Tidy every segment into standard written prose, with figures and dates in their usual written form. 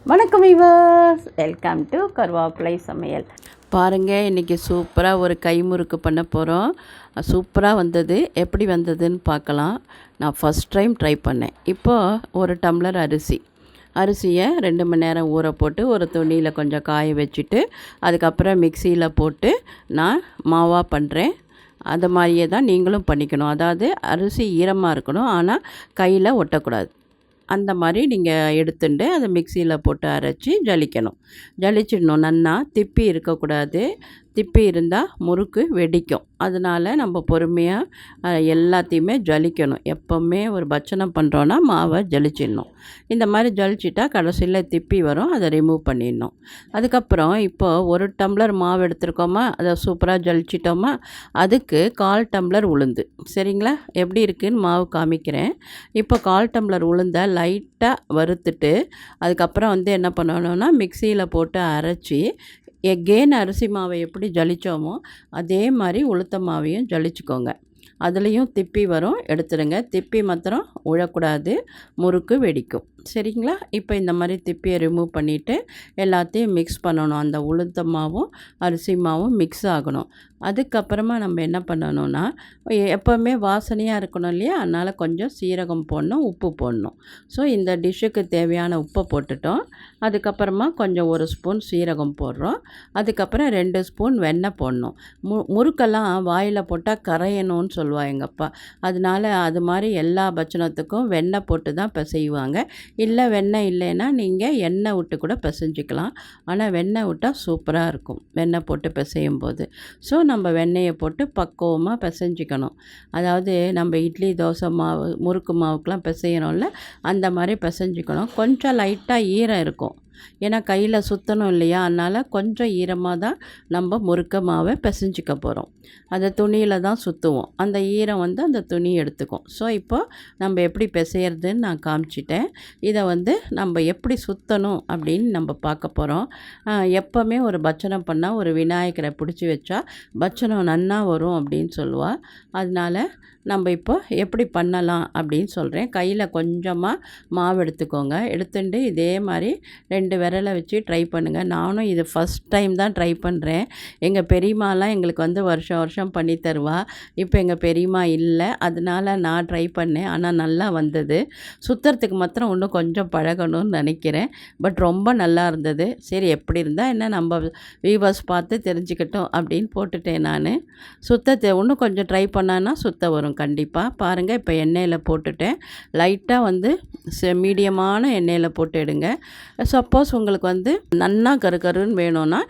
வணக்கம் viewers, welcome to கருவேப்பிலை சமையல். பாருங்கள், இன்றைக்கி சூப்பராக ஒரு கை முறுக்கு பண்ண போகிறோம். சூப்பராக வந்தது. எப்படி வந்ததுன்னு பார்க்கலாம். நான் ஃபஸ்ட் டைம் ட்ரை பண்ணேன். இப்போது ஒரு டம்ளர் அரிசியை 2 மணி நேரம் ஊற போட்டு ஒரு துணியில் கொஞ்சம் காய வச்சுட்டு அதுக்கப்புறம் மிக்சியில் போட்டு நான் மாவாக பண்ணுறேன். அது மாதிரியே தான் நீங்களும் பண்ணிக்கணும். அதாவது அரிசி ஈரமாக இருக்கணும், ஆனால் கையில் ஒட்டக்கூடாது. அந்த மாதிரி நீங்கள் எடுத்துட்டு அதை மிக்சியில் போட்டு அரைச்சி ஜலிச்சிடணும். நன்னா திப்பி இருக்கக்கூடாது. திப்பி இருந்தால் முறுக்கு வெடிக்கும். அதனால் நம்ம பொறுமையாக எல்லாத்தையுமே ஜலிக்கணும். எப்போவுமே ஒரு பட்சணம் பண்ணுறோன்னா மாவை ஜலிச்சிடணும். இந்த மாதிரி ஜலிச்சிட்டா கடைசியில் திப்பி வரும், அதை ரிமூவ் பண்ணிடணும். அதுக்கப்புறம் இப்போது 1 டம்ளர் மாவு எடுத்துருக்கோமா, அதை சூப்பராக ஜலிச்சிட்டோமா, அதுக்கு 1/4 டம்ளர் உளுந்து. சரிங்களா? எப்படி இருக்குதுன்னு மாவு காமிக்கிறேன். இப்போ 1/4 டம்ளர் உளுந்தை லைட்டாக வறுத்துட்டு அதுக்கப்புறம் என்ன பண்ணணும்னா மிக்சியில் போட்டு அரைச்சி எகெயின் அரிசி மாவை எப்படி ஜலித்தோமோ அதே மாதிரி உளுத்த மாவையும் ஜலிச்சுக்கோங்க. அதுலேயும் திப்பி வரும், எடுத்துடுங்க. திப்பி மாத்திரம் உழக்கூடாது, முறுக்கு வெடிக்கும். சரிங்களா? இப்போ இந்த மாதிரி திப்பியை ரிமூவ் பண்ணிவிட்டு எல்லாத்தையும் மிக்ஸ் பண்ணணும். அந்த உளுத்த மாவும் அரிசி மாவும் மிக்ஸ் ஆகணும். அதுக்கப்புறமா நம்ம என்ன பண்ணணும்னா, எப்போவுமே வாசனையாக இருக்கணும் இல்லையா, அதனால் கொஞ்சம் சீரகம் போடணும், உப்பு போடணும். ஸோ இந்த டிஷ்ஷுக்கு தேவையான உப்பை போட்டுட்டோம். அதுக்கப்புறமா கொஞ்சம் 1 ஸ்பூன் சீரகம் போடுறோம். அதுக்கப்புறம் 2 ஸ்பூன் வெண்ணெய் போடணும். முறுக்கெல்லாம் வாயில் போட்டால் கரையணும்னு சொல்லுவாள் எங்கள் அப்பா. அதனால் அது மாதிரி எல்லா பட்சணத்துக்கும் வெண்ணெய் போட்டு தான் பிசைவாங்க. இல்லை வெண்ணெய் இல்லைன்னா நீங்கள் எண்ணெய் விட்டு கூட பிசைஞ்சிக்கலாம். ஆனால் வெண்ணெய் விட்டால் சூப்பராக இருக்கும், வெண்ணெய் போட்டு பிசையும் போது. ஸோ நம்ம வெண்ணெயை போட்டு பக்குவமாக பிசைஞ்சிக்கணும். அதாவது நம்ம இட்லி தோசை மாவு முறுக்கு மாவுக்கெலாம் பிசையணும்ல, அந்த மாதிரி பிசைஞ்சிக்கணும். கொஞ்சம் லைட்டாக ஈரம் இருக்கும், ஏன்னா கையில் சுற்றணும் இல்லையா, அதனால் கொஞ்சம் ஈரமாக தான் நம்ம முறுக்க மாவை பிசைஞ்சிக்க போகிறோம். அதை துணியில் தான் சுற்றுவோம். அந்த ஈரம் அந்த துணி எடுத்துக்கும். ஸோ இப்போ நம்ம எப்படி பிசையிறதுன்னு நான் காமிச்சிட்டேன். இதை நம்ம எப்படி சுற்றணும் அப்படின்னு நம்ம பார்க்க போகிறோம். எப்போவுமே ஒரு பட்சணம் பண்ணால் ஒரு விநாயகரை பிடிச்சி வச்சா பட்சணம் நன்னா வரும் அப்படின்னு சொல்லுவாள். அதனால் நம்ம இப்போ எப்படி பண்ணலாம் அப்படின்னு சொல்கிறேன். கையில் கொஞ்சமாக மாவு எடுத்துக்கோங்க. எடுத்துட்டு இதே மாதிரி 2 விரலை வச்சு ட்ரை பண்ணுங்கள். நானும் இது ஃபஸ்ட் டைம் தான் ட்ரை பண்ணுறேன். எங்கள் பெரியம்மாலாம் எங்களுக்கு வருஷம் வருஷம் பண்ணி தருவா. இப்போ எங்கள் பெரியம்மா இல்லை, அதனால் நான் ட்ரை பண்ணேன். ஆனால் நல்லா வந்தது. சுற்றுறதுக்கு மாத்திரம் இன்னும் கொஞ்சம் பழகணும்னு நினைக்கிறேன். பட் ரொம்ப நல்லா இருந்தது. சரி, எப்படி இருந்தால் என்ன, நம்ம வீவர்ஸ் பார்த்து தெரிஞ்சுக்கிட்டோம் அப்படின்னு போட்டுட்டேன் நான். இன்னும் கொஞ்சம் ட்ரை பண்ணான்னா சுத்த வரும் கண்டிப்பாக. பாருங்கள், இப்போ எண்ணெயில் போட்டுட்டேன். லைட்டாக மீடியமான எண்ணெயில் போட்டு எடுங்க. சப்போஸ் உங்களுக்கு நன்னா கருன்னு வேணும்னா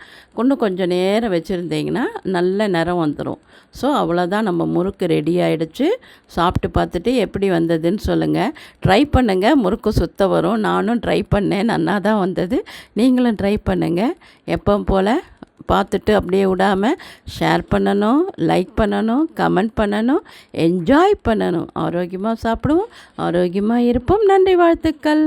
இன்னும் கொஞ்சம் நேரம் வச்சுருந்தீங்கன்னா நல்ல நிறம் வந்துடும். ஸோ அவ்வளோதான், நம்ம முறுக்கு ரெடி ஆகிடுச்சு. சாப்பிட்டு பார்த்துட்டு எப்படி வந்ததுன்னு சொல்லுங்கள். ட்ரை பண்ணுங்கள், முறுக்கு சுத்த வரும். நானும் ட்ரை பண்ணேன், நன்னா தான் வந்தது. நீங்களும் ட்ரை பண்ணுங்கள். எப்பவும் போல் பார்த்துட்டு அப்படியே விடாமல் ஷேர் பண்ணணும், லைக் பண்ணணும், கமெண்ட் பண்ணணும், என்ஜாய் பண்ணணும். ஆரோக்கியமாக சாப்பிடுவோம், ஆரோக்கியமாக இருப்போம். நன்றி, வாழ்த்துக்கள்.